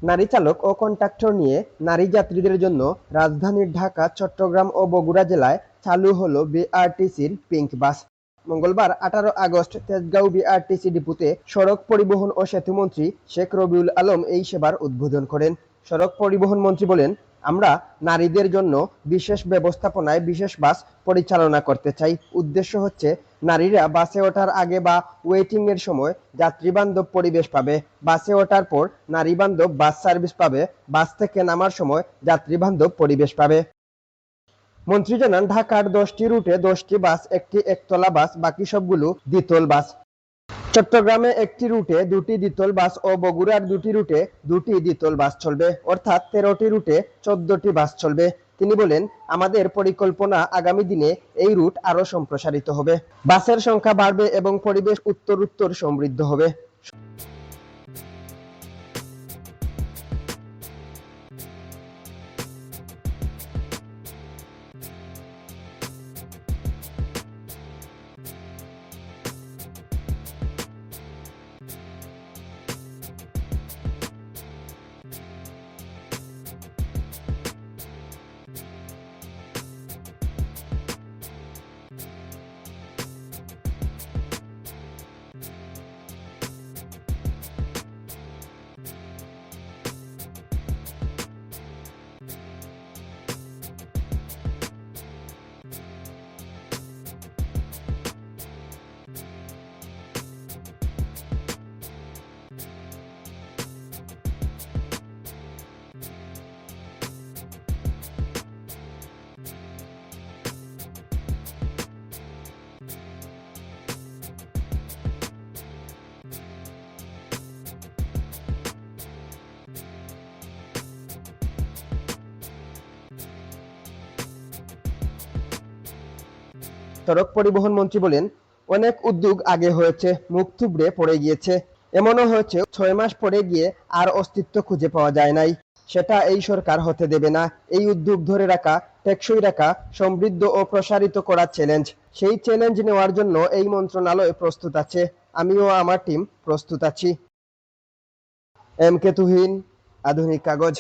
নারী চালক ও কন্ডাক্টর নিয়ে নারী যাত্রীদের জন্য রাজধানীর ঢাকা, চট্টগ্রাম ও বগুড়া জেলায় চালু হলো বিআরটিসির পিঙ্ক বাস। মঙ্গলবার 18 আগস্ট তেজগাঁও বিআরটিসি ডিপোতে সড়ক পরিবহন ও সেতুমন্ত্রী শেখ রবিউল আলম এই সেবার উদ্বোধন করেন। সড়ক পরিবহন মন্ত্রী বলেন, আমরা নারীদের জন্য বিশেষ ব্যবস্থাপনায় বিশেষ বাস পরিচালনা করতে চাই। উদ্দেশ্য হচ্ছে নারীরা বাসে ওঠার আগে বা ওয়েটিং এর সময় যাত্রীবান্ধব পরিবেশ পাবে, বাসে ওঠার পর নারীবান্ধব বাস সার্ভিস পাবে, বাস থেকে নামার সময় যাত্রীবান্ধব পরিবেশ পাবে। মন্ত্রী জানান, ঢাকার 10টি রুটে 10টি বাস, একটি একতলা বাস, বাকি সবগুলো দ্বিতল বাস। চট্টগ্রামে একটি রুটে 2টি দ্বিতল বাস ও বগুড়ার 2টি রুটে 2টি দ্বিতল বাস চলবে, অর্থাৎ 13টি রুটে 14টি বাস চলবে। তিনি বলেন, আমাদের পরিকল্পনা আগামী দিনে এই রুট আরো সম্প্রসারিত হবে, বাসের সংখ্যা বাড়বে এবং পরিবেশ উত্তরোত্তর সমৃদ্ধ হবে। সড়ক পরিবহন মন্ত্রী বলেন, অনেক উদ্যোগ আগে হয়েছে, মুখ থুবড়ে পড়ে গিয়েছে। এমনও হয়েছে 6 মাস পরে গিয়ে আর অস্তিত্ব খুঁজে পাওয়া যায় নাই। সেটা এই সরকার হতে দেবে না। এই উদ্যোগ ধরে রাখা, টেকসই রাখা, সমৃদ্ধ ও প্রসারিত করা চ্যালেঞ্জ। সেই চ্যালেঞ্জ নেওয়ার জন্য এই মন্ত্রণালয় প্রস্তুত আছে। আমিও আমার টিম প্রস্তুত আছি। এম কে তুহিন, আধুনিক কাগজ।